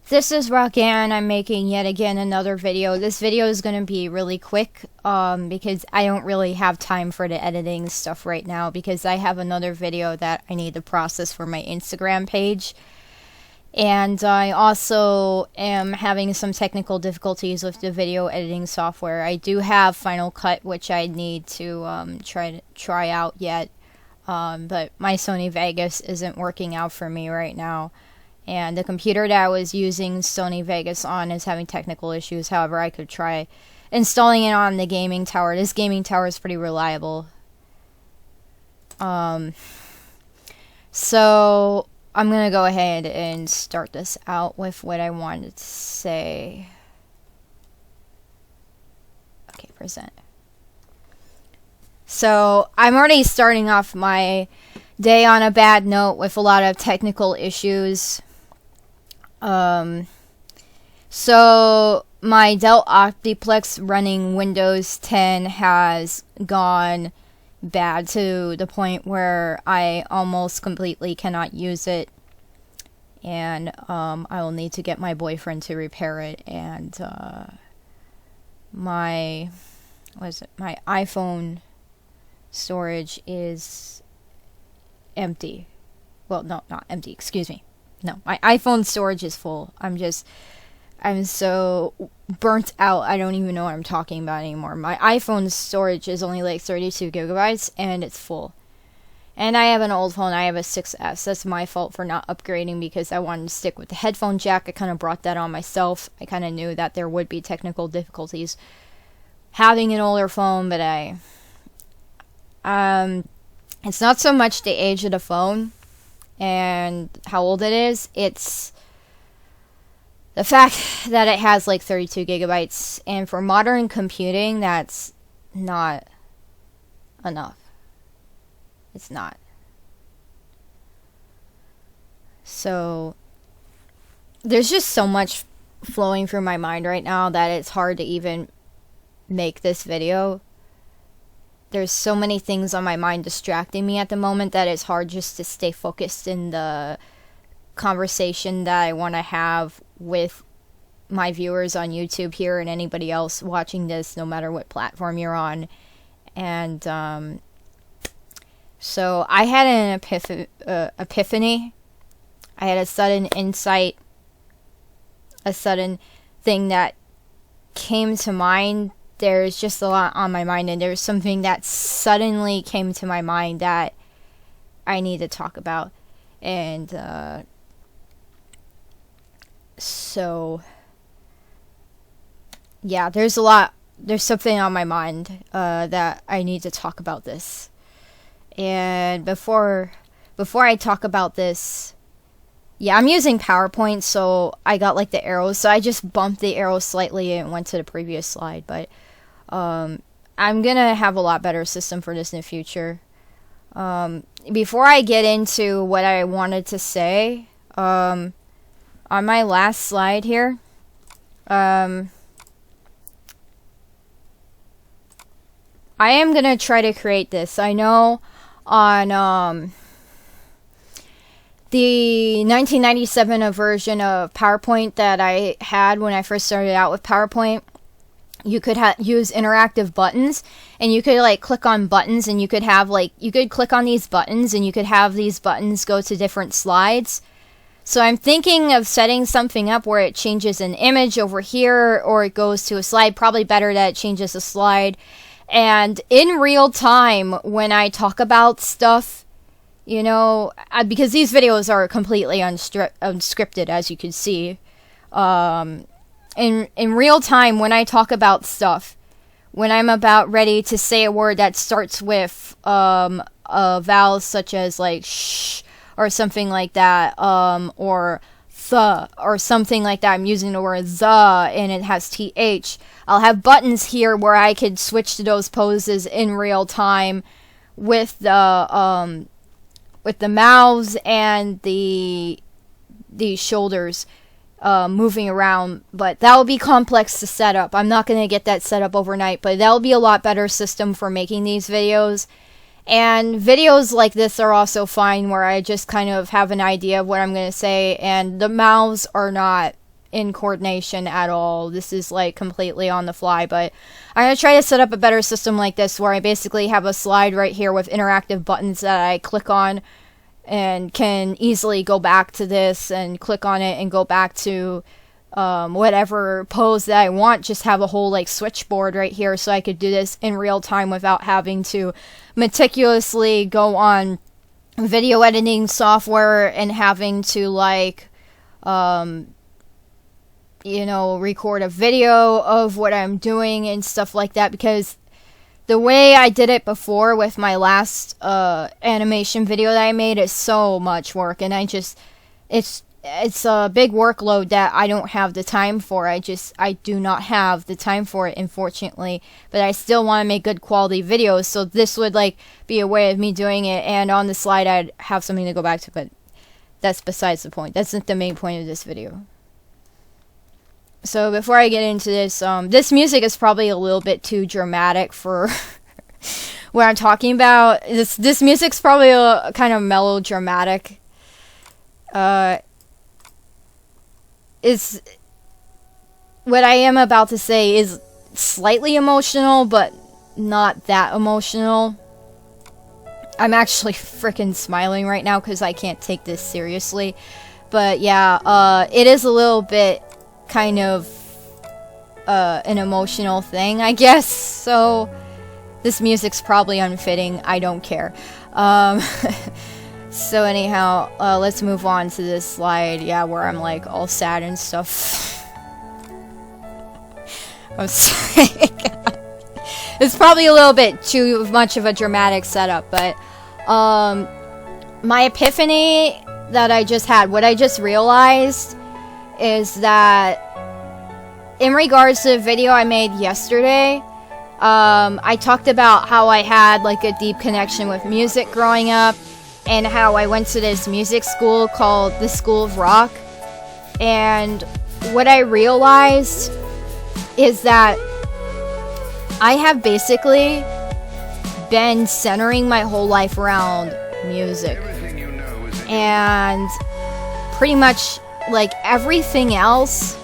This is Rant. I'm making yet again another video. This video is going to be really quick because I don't really have time for the editing stuff right now because I have another video that I need to process for my Instagram page. And I also am having some technical difficulties with the video editing software. I do have Final Cut, which I need to try out yet, but my Sony Vegas isn't working out for me right now. And the computer that I was using Sony Vegas on is having technical issues. However, I could try installing it on the gaming tower. This gaming tower is pretty reliable. So I'm going to go ahead and start this out with what I wanted to say. Okay, present. So I'm already starting off my day on a bad note with a lot of technical issues. So my Dell Optiplex running Windows 10 has gone bad to the point where I almost completely cannot use it, and I will need to get my boyfriend to repair it. And my iPhone storage is empty. Well, no, not empty, excuse me. No, my iPhone storage is full. I'm so burnt out, I don't even know what I'm talking about anymore. My iPhone storage is only like 32 gigabytes, and it's full. And I have an old phone, I have a 6S. That's my fault for not upgrading because I wanted to stick with the headphone jack. I kind of brought that on myself. I kind of knew that there would be technical difficulties having an older phone, but it's not so much the age of the phone and how old it is, it's the fact that it has like 32 gigabytes, and for modern computing, that's not enough. It's not. So there's just so much flowing through my mind right now that it's hard to even make this video. There's so many things on my mind distracting me at the moment that it's hard just to stay focused in the conversation that I want to have with my viewers on YouTube here and anybody else watching this, no matter what platform you're on. And so I had an epiphany. I had a sudden insight, a sudden thing that came to mind. There's just a lot on my mind, and there's something that suddenly came to my mind that I need to talk about. And so yeah, there's something on my mind that I need to talk about this. And before I talk about this, yeah, I'm using PowerPoint, so I got like the arrows, so I just bumped the arrows slightly and went to the previous slide. But I'm gonna have a lot better system for this in the future. Before I get into what I wanted to say, on my last slide here, I am gonna try to create this. I know on the 1997 version of PowerPoint that I had when I first started out with PowerPoint, you could use interactive buttons, and you could like click on buttons, and you could have like, you could click on these buttons and you could have these buttons go to different slides. So I'm thinking of setting something up where it changes an image over here, or it goes to a slide. Probably better that it changes a slide. And in real time, when I talk about stuff, you know, because these videos are completely unscripted, as you can see. In real time, when I talk about stuff, when I'm about ready to say a word that starts with a vowel such as like sh or something like that, or the or something like that, I'm using the word the and it has th. I'll have buttons here where I could switch to those poses in real time with the mouths and the shoulders moving around, but that will be complex to set up. I'm not going to get that set up overnight, but that'll be a lot better system for making these videos. And videos like this are also fine, where I just kind of have an idea of what I'm going to say, and the mouths are not in coordination at all. This is like completely on the fly, but I'm going to try to set up a better system like this where I basically have a slide right here with interactive buttons that I click on and can easily go back to this and click on it and go back to whatever pose that I want. Just have a whole like switchboard right here so I could do this in real time without having to meticulously go on video editing software and having to like record a video of what I'm doing and stuff like that, because the way I did it before with my last animation video that I made is so much work, and it's a big workload that I don't have the time for. I do not have the time for it, unfortunately, but I still want to make good quality videos, so this would like be a way of me doing it, and on the slide I'd have something to go back to, but that's besides the point. That's not the main point of this video. So before I get into this, this music is probably a little bit too dramatic for what I'm talking about. This music's probably a kind of melodramatic. Is what I am about to say is slightly emotional, but not that emotional. I'm actually freaking smiling right now because I can't take this seriously. But yeah, it is a little bit kind of an emotional thing, I guess. So this music's probably unfitting. I don't care. So anyhow, let's move on to this slide. Yeah, where I'm like all sad and stuff. I'm sorry. It's probably a little bit too much of a dramatic setup, but my epiphany that I just had, what I just realized is that in regards to the video I made yesterday, I talked about how I had like a deep connection with music growing up, and how I went to this music school called the School of Rock. And what I realized is that I have basically been centering my whole life around music, and pretty much like everything else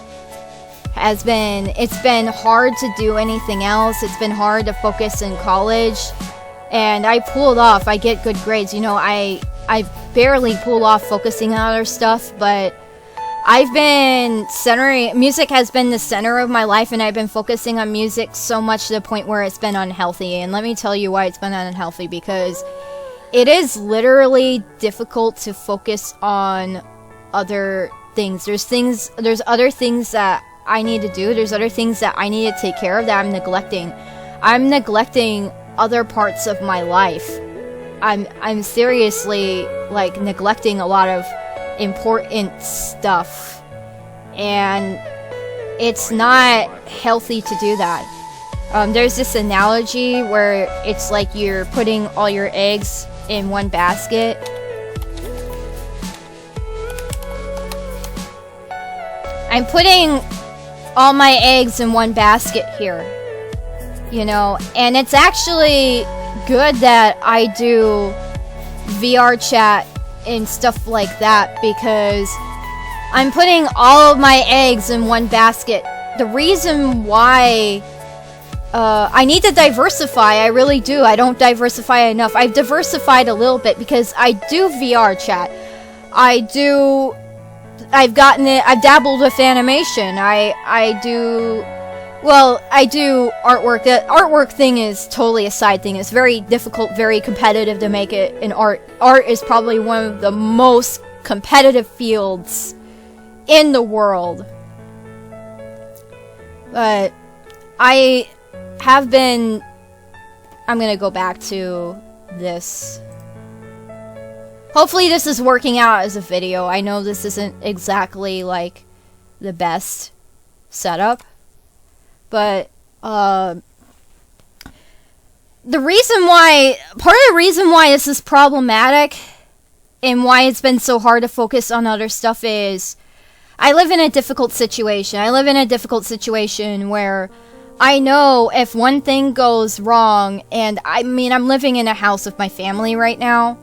it's been hard to do anything else. It's been hard to focus in college, and I pulled off. I get good grades, I barely pull off focusing on other stuff, but I've been music has been the center of my life, and I've been focusing on music so much to the point where it's been unhealthy. And let me tell you why it's been unhealthy, because it is literally difficult to focus on other things. There's other things that I need to do. There's other things that I need to take care of that I'm neglecting. I'm neglecting other parts of my life. I'm seriously like neglecting a lot of important stuff, and it's not healthy to do that. There's this analogy where it's like you're putting all your eggs in one basket. I'm putting all my eggs in one basket here, and it's actually good that I do VR chat and stuff like that, because I'm putting all of my eggs in one basket. The reason why I need to diversify, I really do. I don't diversify enough. I've diversified a little bit because I do VR chat. I've dabbled with animation. I do artwork. The artwork thing is totally a side thing. It's very difficult, very competitive to make it in art. Art is probably one of the most competitive fields in the world. But I'm gonna go back to this. Hopefully this is working out as a video. I know this isn't exactly like the best setup, but part of the reason why this is problematic and why it's been so hard to focus on other stuff is I live in a difficult situation. I live in a difficult situation where I know if one thing goes wrong, and I'm living in a house with my family right now,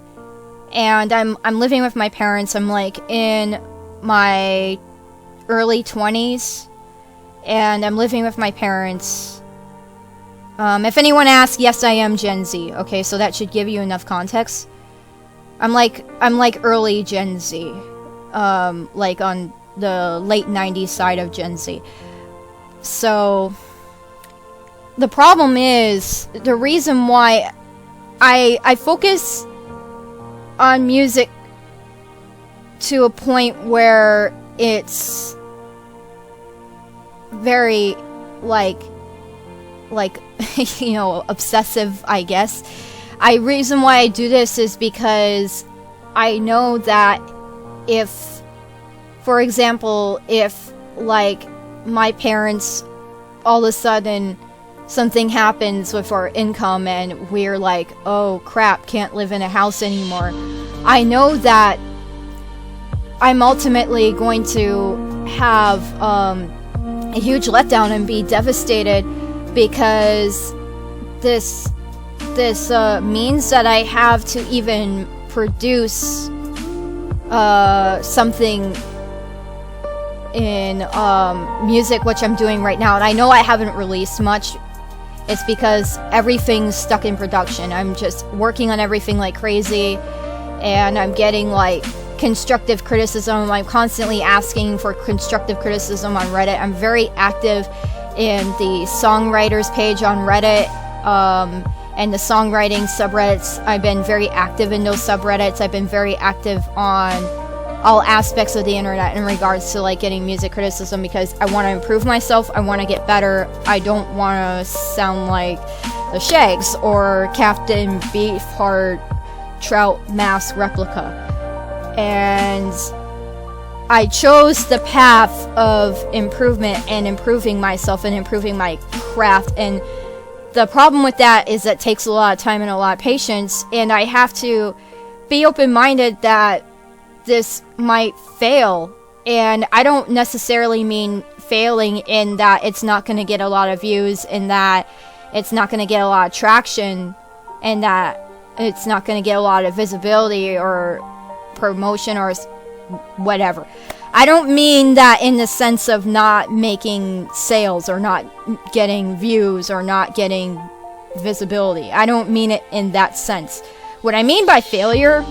and I'm living with my parents. I'm like in my early 20s, and I'm living with my parents. If anyone asks, yes, I am Gen Z. Okay, so that should give you enough context. I'm like early Gen Z, like on the late 90s side of Gen Z. So the problem is, the reason why I focus on music to a point where it's very like you know, obsessive, I guess. Reason why I do this is because I know that if, for example, if like my parents, all of a sudden something happens with our income and we're like, oh crap, can't live in a house anymore, I know that I'm ultimately going to have a huge letdown and be devastated, because this means that I have to even produce something in music, which I'm doing right now. And I know I haven't released much. It's because everything's stuck in production. I'm just working on everything like crazy, and I'm getting like constructive criticism. I'm constantly asking for constructive criticism on Reddit. I'm very active in the songwriters page on Reddit, and the songwriting subreddits. I've been very active in those subreddits. I've been very active on all aspects of the internet in regards to like getting music criticism, because I want to improve myself. I want to get better. I don't want to sound like the Shags or Captain Beefheart Trout Mask Replica. And I chose the path of improvement and improving myself and improving my craft. And the problem with that is that it takes a lot of time and a lot of patience, and I have to be open-minded that this might fail. And I don't necessarily mean failing in that it's not going to get a lot of views, and that it's not going to get a lot of traction, and that it's not going to get a lot of visibility or promotion or whatever. I don't mean that in the sense of not making sales or not getting views or not getting visibility. I don't mean it in that sense. What I mean by failure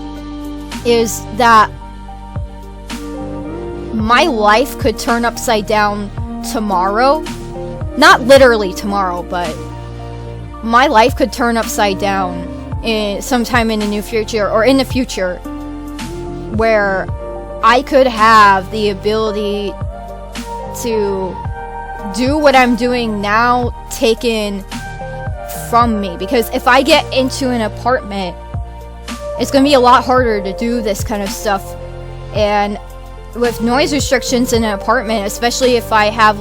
is that my life could turn upside down tomorrow. Not literally tomorrow, but my life could turn upside down sometime in the near future, or in the future, where I could have the ability to do what I'm doing now taken from me. Because if I get into an apartment, it's going to be a lot harder to do this kind of stuff. And with noise restrictions in an apartment, especially if I have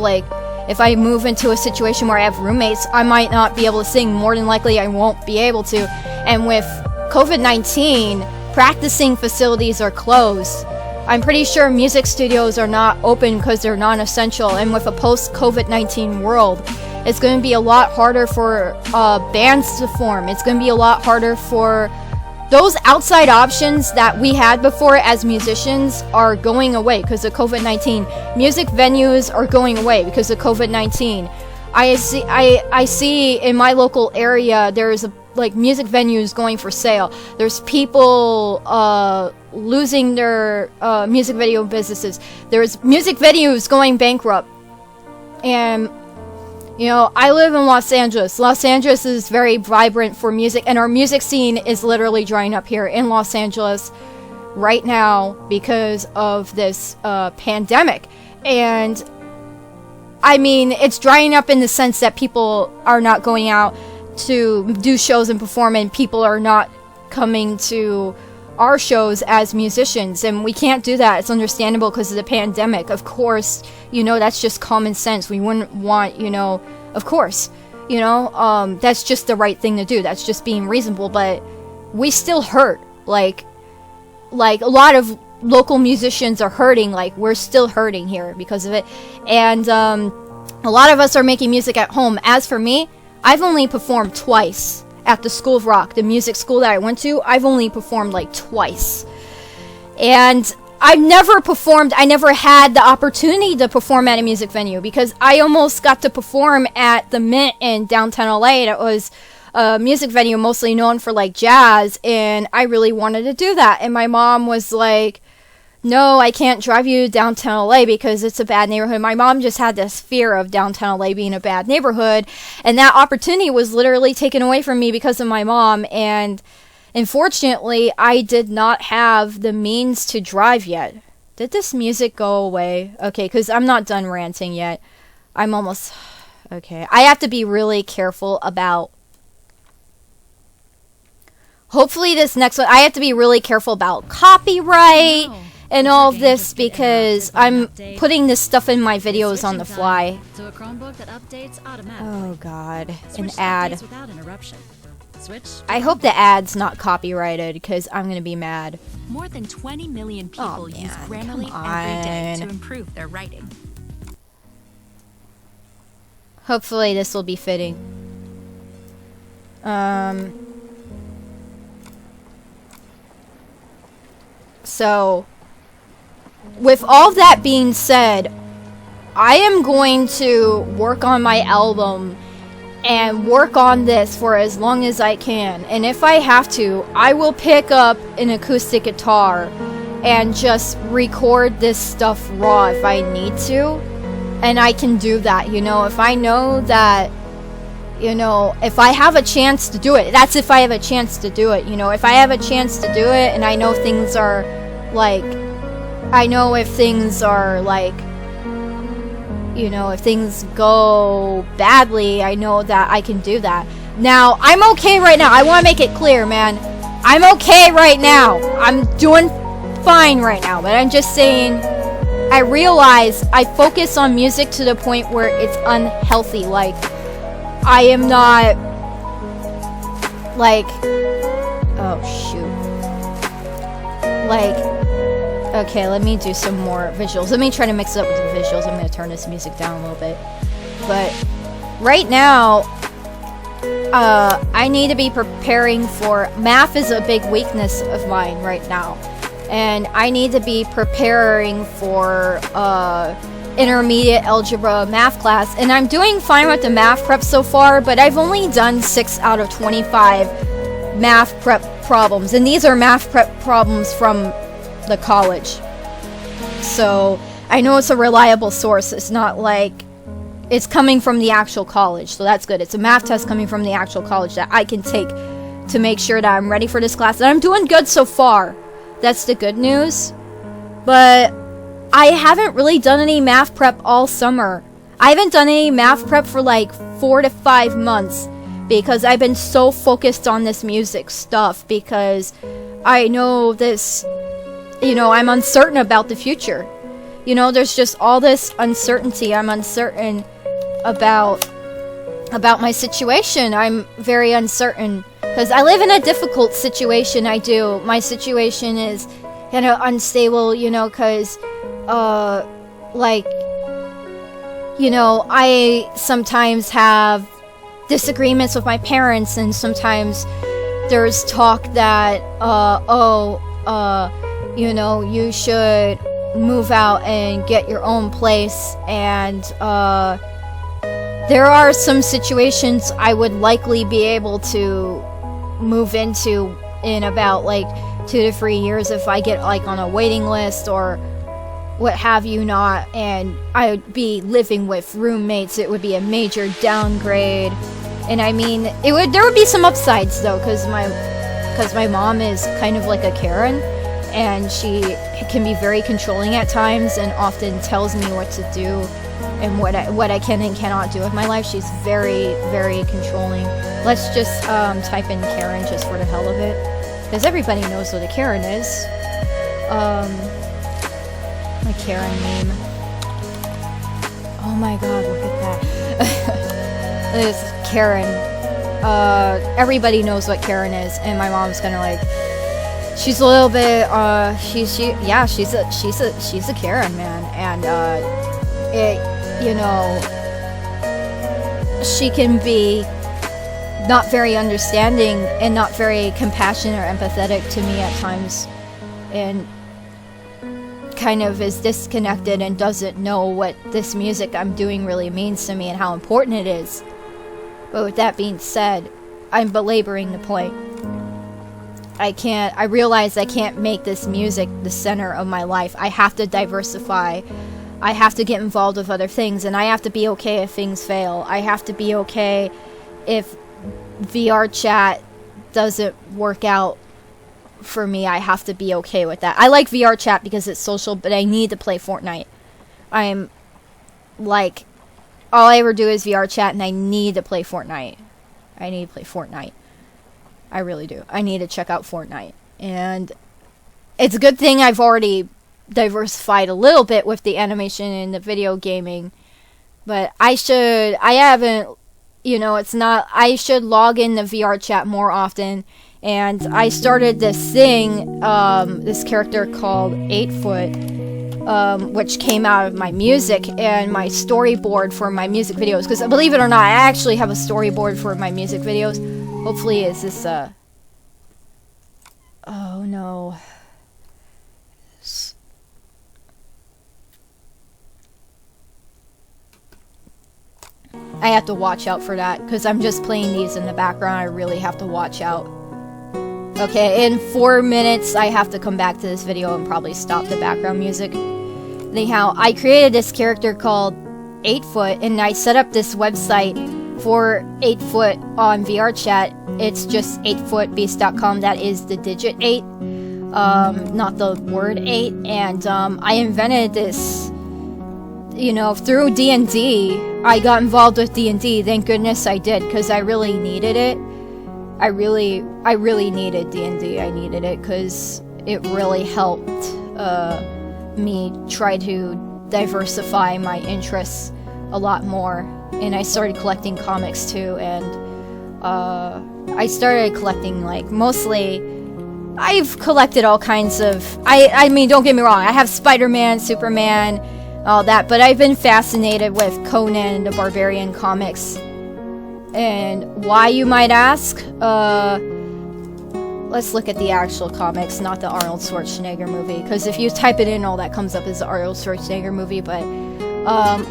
if I move into a situation where I have roommates, I might not be able to sing. More than likely, I won't be able to. And with COVID-19, practicing facilities are closed. I'm pretty sure music studios are not open because they're non-essential. And with a post-COVID-19 world, it's going to be a lot harder for bands to form. It's going to be a lot harder for those outside options that we had before as musicians are going away because of COVID-19. Music venues are going away because of COVID-19. I see in my local area there's music venues going for sale. There's people losing their music video businesses. There's music venues going bankrupt. And I live in Los Angeles. Los Angeles is very vibrant for music, and our music scene is literally drying up here in Los Angeles right now because of this pandemic. And I mean, it's drying up in the sense that people are not going out to do shows and perform, and people are not coming to our shows as musicians, and we can't do that. It's understandable because of the pandemic. Of course, that's just common sense. We wouldn't want, of course, that's just the right thing to do. That's just being reasonable, but we still hurt. Like a lot of local musicians are hurting. We're still hurting here because of it. And a lot of us are making music at home. As for me, I've only performed twice at the School of Rock, the music school that I went to. I've only performed twice. And I've never performed, I never had the opportunity to perform at a music venue, because I almost got to perform at the Mint in downtown LA. That was a music venue mostly known for like jazz, and I really wanted to do that. And my mom was like, no, I can't drive you to downtown LA because it's a bad neighborhood. My mom just had this fear of downtown LA being a bad neighborhood, and that opportunity was literally taken away from me because of my mom. And unfortunately, I did not have the means to drive yet. Did this music go away? Okay, because I'm not done ranting yet. I'm almost... Okay, I have to be really careful about... Hopefully this next one... I have to be really careful about copyright and all of this, because I'm putting this stuff in my videos on the fly. Oh god, an ad. I hope the ad's not copyrighted, because I'm gonna be mad. More than 20 million people use Grammarly every day to improve their writing. Hopefully this will be fitting. So, with all that being said, I am going to work on my album and work on this for as long as I can. And if I have to, I will pick up an acoustic guitar and just record this stuff raw if I need to. And I can do that, you know, if I know that, you know, if I have a chance to do it. That's if I have a chance to do it, you know. If I have a chance to do it and I know things are, like, I know if things are, like, you know, if things go badly, I know that I can do that. Now, I'm okay right now. I want to make it clear, man. I'm okay right now. I'm doing fine right now. But I'm just saying, I realize I focus on music to the point where it's unhealthy. Like, I am not, like, oh, shoot. Like, okay, let me do some more visuals. Let me try to mix it up with the visuals. I'm going to turn this music down a little bit. But right now, I need to be preparing for... Math is a big weakness of mine right now. And I need to be preparing for intermediate algebra math class. And I'm doing fine with the math prep so far, but I've only done 6 out of 25 math prep problems. And these are math prep problems from the college. So I know it's a reliable source. It's not like it's coming from the actual college, so that's good. It's a math test coming from the actual college that I can take to make sure that I'm ready for this class, and I'm doing good so far. That's the good news. But I haven't really done any math prep all summer. I haven't done any math prep for like 4 to 5 months because I've been so focused on this music stuff, because I know this, you know, I'm uncertain about the future. You know, there's just all this uncertainty. I'm uncertain about my situation. I'm very uncertain because I live in a difficult situation. I do. My situation is, you know, unstable, you know, because, like, you know, I sometimes have disagreements with my parents, and sometimes there's talk that, you know, you should move out and get your own place, and there are some situations I would likely be able to move into in about like 2 to 3 years if I get like on a waiting list or what have you not, and I would be living with roommates. It would be a major downgrade, and I mean, there would be some upsides though, because my mom is kind of like a Karen, and she can be very controlling at times and often tells me what to do and what I can and cannot do with my life. She's very, very controlling. Let's just type in Karen just for the hell of it, because everybody knows what a Karen is. My Karen meme. Oh my god, look at that. This Karen. Everybody knows what Karen is, and my mom's kind of like, she's a little bit, she's a Karen, man, and, you know, she can be not very understanding and not very compassionate or empathetic to me at times, and kind of is disconnected and doesn't know what this music I'm doing really means to me and how important it is. But with that being said, I'm belaboring the point. I realize I can't make this music the center of my life. I have to diversify. I have to get involved with other things, and I have to be okay if things fail. I have to be okay if VR chat doesn't work out for me. I have to be okay with that. I like VR chat because it's social, but I need to play Fortnite. I'm like, all I ever do is VR chat, and I need to play Fortnite. I need to play Fortnite. I really do. I need to check out Fortnite. And it's a good thing I've already diversified a little bit with the animation and the video gaming. But I should log in the VR chat more often. And I started this thing, this character called 8-Foot, which came out of my music and my storyboard for my music videos. Because believe it or not, I actually have a storyboard for my music videos. Hopefully is this, oh no. I have to watch out for that, because I'm just playing these in the background. I really have to watch out. Okay, in 4 minutes, I have to come back to this video and probably stop the background music. Anyhow, I created this character called 8-Foot, and I set up this website for 8-Foot on VR chat. It's just 8footbeast.com. That is the digit 8, not the word 8. And I invented this, through D&D. I got involved with D&D. Thank goodness I did, because I really needed it. I really needed D&D. I needed it because it really helped me try to diversify my interests a lot more. And I started collecting comics too, and I started collecting, mostly, I've collected all kinds of, I mean, don't get me wrong, I have Spider-Man, Superman, all that, but I've been fascinated with Conan the Barbarian comics. And why, you might ask? Let's look at the actual comics, not the Arnold Schwarzenegger movie, because if you type it in, all that comes up is the Arnold Schwarzenegger movie. But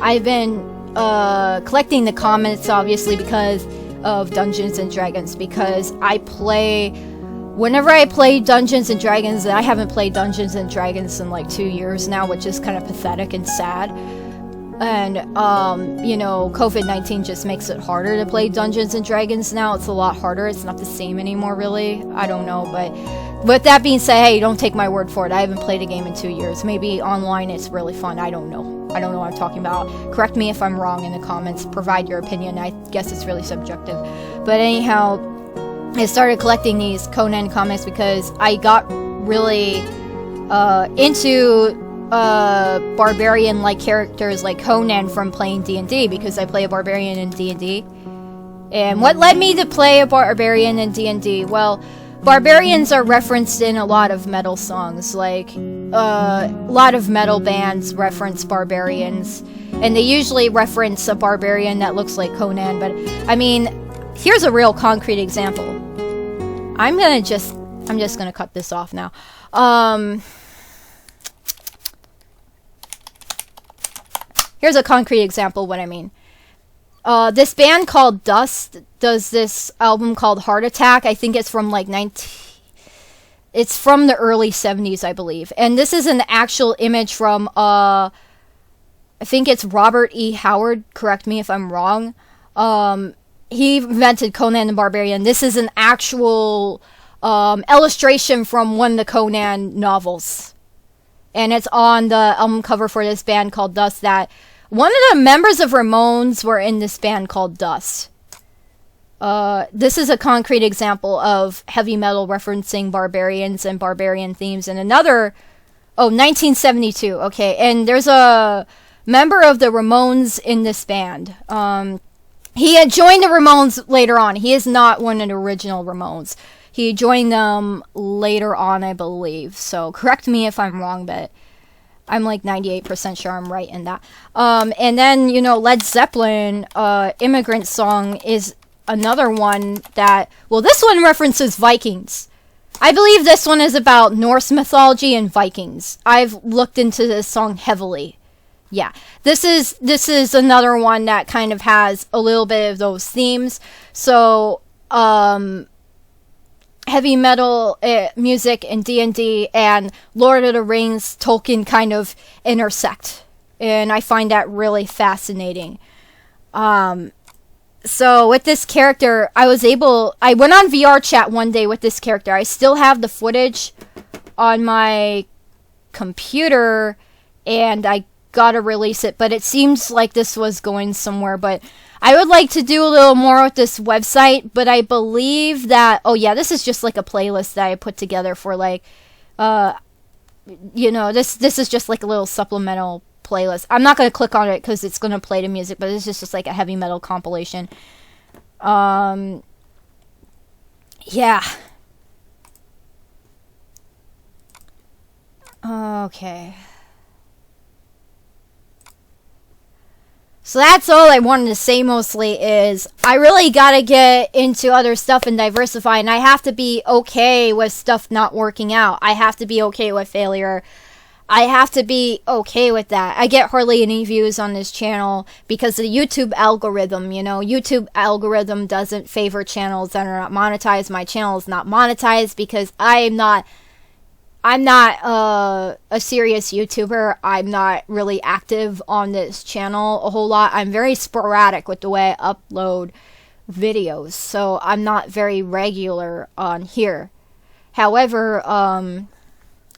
I've been collecting the comics, obviously, because of Dungeons and Dragons, because whenever I play Dungeons and Dragons, and I haven't played Dungeons and Dragons in like 2 years now, which is kind of pathetic and sad. And, COVID-19 just makes it harder to play Dungeons and Dragons now. It's a lot harder. It's not the same anymore, really. I don't know, but with that being said, hey, don't take my word for it. I haven't played a game in 2 years. Maybe online it's really fun. I don't know. I don't know what I'm talking about. Correct me if I'm wrong in the comments. Provide your opinion. I guess it's really subjective. But anyhow, I started collecting these Conan comics because I got really into barbarian-like characters like Conan from playing D&D, because I play a barbarian in D&D. And what led me to play a barbarian in D&D? Well, barbarians are referenced in a lot of metal songs. Like, a lot of metal bands reference barbarians. And they usually reference a barbarian that looks like Conan. But, I mean, here's a real concrete example. I'm just gonna cut this off now. Here's a concrete example of what I mean. This band called Dust does this album called Heart Attack. I think it's from it's from the early 70s, I believe. And this is an actual image from, I think it's Robert E. Howard. Correct me if I'm wrong. He invented Conan the Barbarian. This is an actual illustration from one of the Conan novels. And it's on the album cover for this band called Dust. That one of the members of Ramones were in this band called Dust. This is a concrete example of heavy metal referencing barbarians and barbarian themes. And another, 1972. Okay, and there's a member of the Ramones in this band. He had joined the Ramones later on. He is not one of the original Ramones. He joined them later on, I believe. So correct me if I'm wrong, but I'm like 98% sure I'm right in that. And then, Led Zeppelin, Immigrant Song is another one that, well, this one references Vikings. I believe this one is about Norse mythology and Vikings. I've looked into this song heavily. Yeah, this is another one that kind of has a little bit of those themes. So, heavy metal music and D&D and Lord of the Rings, Tolkien kind of intersect, and I find that really fascinating. So with this character, I went on VR chat one day with this character. I still have the footage on my computer, and I gotta release it, but it seems like this was going somewhere. But I would like to do a little more with this website, but I believe that, oh yeah, this is just like a playlist that I put together for like, this is just like a little supplemental playlist. I'm not going to click on it because it's going to play the music, but it's just like a heavy metal compilation. Yeah. Okay. So that's all I wanted to say mostly is I really gotta get into other stuff and diversify, and I have to be okay with stuff not working out. I have to be okay with failure. I have to be okay with that. I get hardly any views on this channel because of the YouTube algorithm, YouTube algorithm doesn't favor channels that are not monetized. My channel is not monetized because I'm not a serious YouTuber. I'm not really active on this channel a whole lot. I'm very sporadic with the way I upload videos, so I'm not very regular on here. However,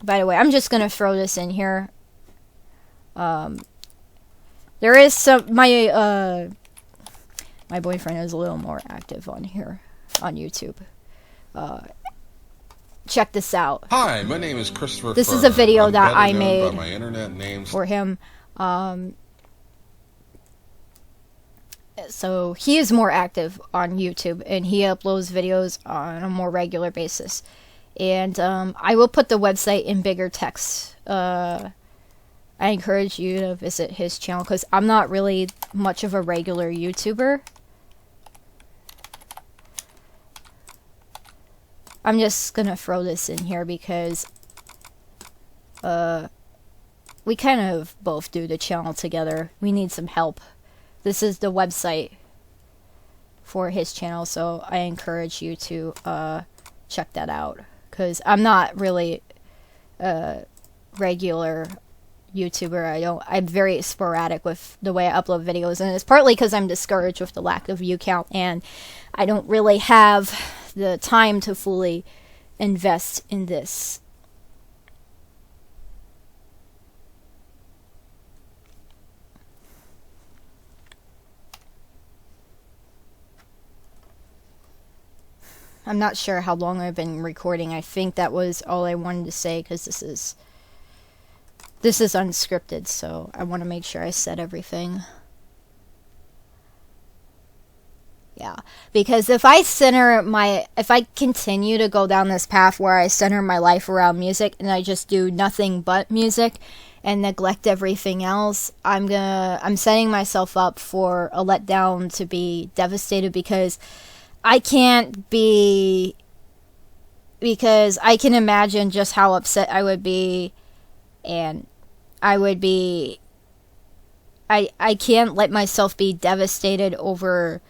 by the way, I'm just gonna throw this in here. There is some my boyfriend is a little more active on here on YouTube. Check this out. Hi, my name is Christopher. This is a video that I made my internet names. for him. So he is more active on YouTube, and he uploads videos on a more regular basis. And I will put the website in bigger text. I encourage you to visit his channel because I'm not really much of a regular YouTuber. I'm just gonna throw this in here because we kind of both do the channel together. We need some help. This is the website for his channel, so I encourage you to check that out because I'm not really a regular YouTuber. I'm very sporadic with the way I upload videos, and it's partly because I'm discouraged with the lack of view count, and I don't really have the time to fully invest in this. I'm not sure how long I've been recording. I think that was all I wanted to say because this is unscripted, so I want to make sure I said everything. Yeah, because if I continue to go down this path where I center my life around music and I just do nothing but music and neglect everything else, I'm setting myself up for a letdown, to be devastated because I can imagine just how upset I would be, and I can't let myself be devastated over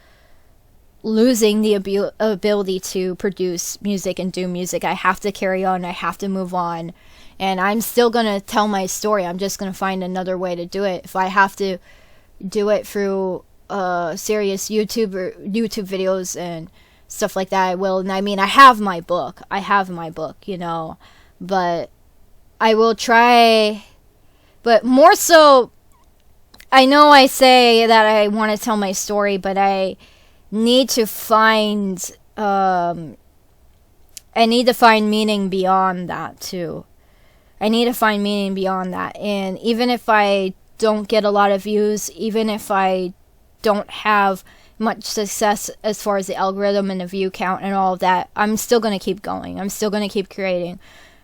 losing the ability to produce music and do music. I have to carry on. I have to move on. And I'm still going to tell my story. I'm just going to find another way to do it. If I have to do it through serious YouTube videos and stuff like that, I will. And I mean, I have my book, but I will try. But more so, I know I say that I want to tell my story, but I need to find meaning beyond that too. I need to find meaning beyond that. And even if I don't get a lot of views, even if I don't have much success as far as the algorithm and the view count and all of that, I'm still going to keep going. I'm still going to keep creating,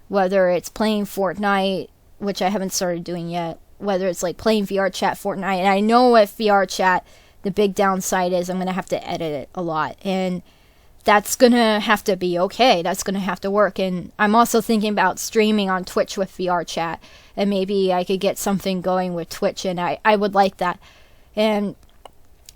whether it's playing Fortnite, which I haven't started doing yet, whether it's like playing VR chat Fortnite. And I know with VR chat, the big downside is I'm going to have to edit it a lot. And that's gonna have to be okay. That's gonna have to work. And I'm also thinking about streaming on Twitch with VR chat, and maybe I could get something going with Twitch, and I would like that. And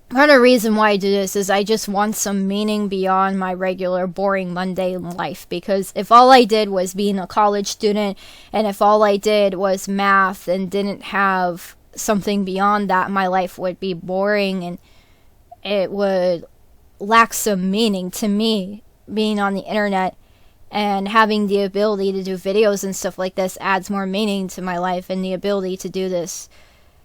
part of the reason why I do this is I just want some meaning beyond my regular boring mundane life, because if all I did was being a college student, and if all I did was math and didn't have something beyond that, my life would be boring and it would lack some meaning to me. Being on the internet and having the ability to do videos and stuff like this adds more meaning to my life, and the ability to do this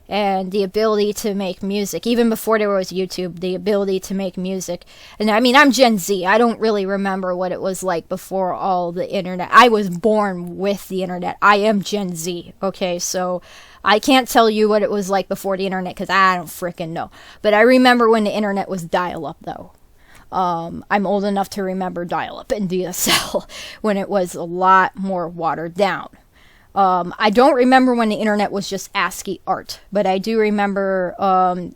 and the ability to make music, even before there was YouTube, the ability to make music. And I mean, I'm Gen Z. I don't really remember what it was like before all the internet. I was born with the internet. I am Gen Z, okay? So I can't tell you what it was like before the internet, because I don't frickin' know. But I remember when the internet was dial-up, though. I'm old enough to remember dial-up and DSL when it was a lot more watered down. I don't remember when the internet was just ASCII art, but I do remember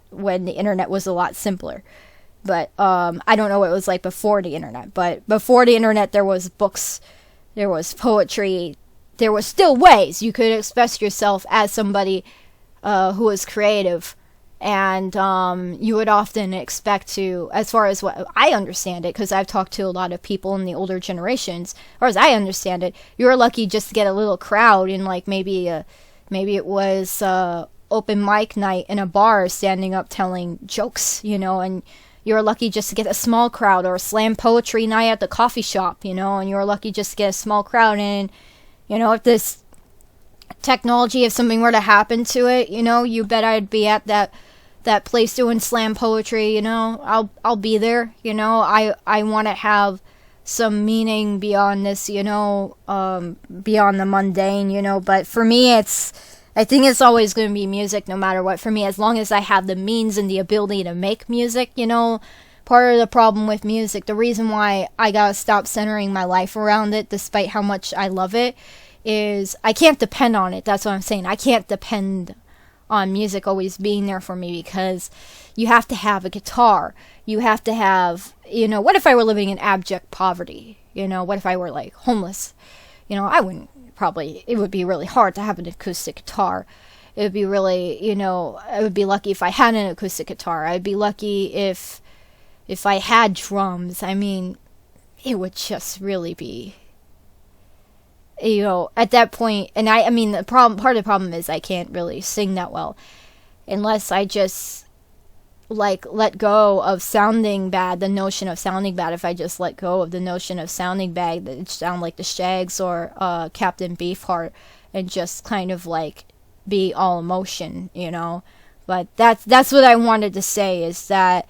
when the internet was a lot simpler. But I don't know what it was like before the internet. But before the internet, there was books, there was poetry, there was still ways you could express yourself as somebody who was creative. And you would often expect to, as far as what I understand it, because I've talked to a lot of people in the older generations, or as I understand it, you were lucky just to get a little crowd in, like, maybe it was open mic night in a bar, standing up telling jokes, you know, and you were lucky just to get a small crowd, or a slam poetry night at the coffee shop, you know, and you were lucky just to get a small crowd. And, you know, if this technology, if something were to happen to it, you know, you bet I'd be at that place doing slam poetry, you know. I'll be there, you know. I want to have some meaning beyond this, you know, beyond the mundane, you know. But for me, I think it's always going to be music no matter what. For me, as long as I have the means and the ability to make music, you know. Part of the problem with music, the reason why I gotta stop centering my life around it, despite how much I love it, is I can't depend on it. That's what I'm saying. I can't depend on music always being there for me, because you have to have a guitar. You have to have, you know, what if I were living in abject poverty? You know, what if I were, like, homeless? You know, I wouldn't probably, it would be really hard to have an acoustic guitar. It would be really, you know, I would be lucky if I had an acoustic guitar. I'd be lucky if I had drums. I mean, it would just really be, you know, at that point. And I mean, part of the problem is I can't really sing that well unless I just, like, let go of sounding bad, the notion of sounding bad. If I just let go of the notion of sounding bad, that it sound like the Shags or Captain Beefheart, and just kind of, like, be all emotion, you know. But that's what I wanted to say, is that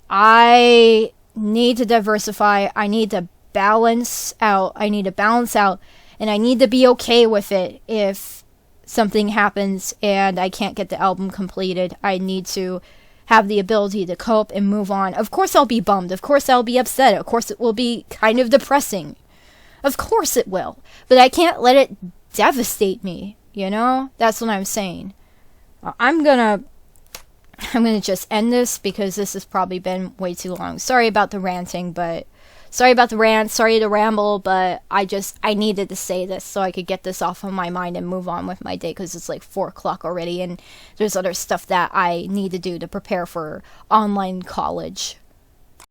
I need to diversify. I need to balance out. And I need to be okay with it if something happens and I can't get the album completed. I need to have the ability to cope and move on. Of course I'll be bummed. Of course I'll be upset. Of course it will be kind of depressing. Of course it will. But I can't let it devastate me, you know? That's what I'm saying. I'm gonna just end this, because this has probably been way too long. Sorry about the ranting, but sorry about the rant, sorry to ramble, but I needed to say this so I could get this off of my mind and move on with my day, because it's like 4 o'clock already, and there's other stuff that I need to do to prepare for online college.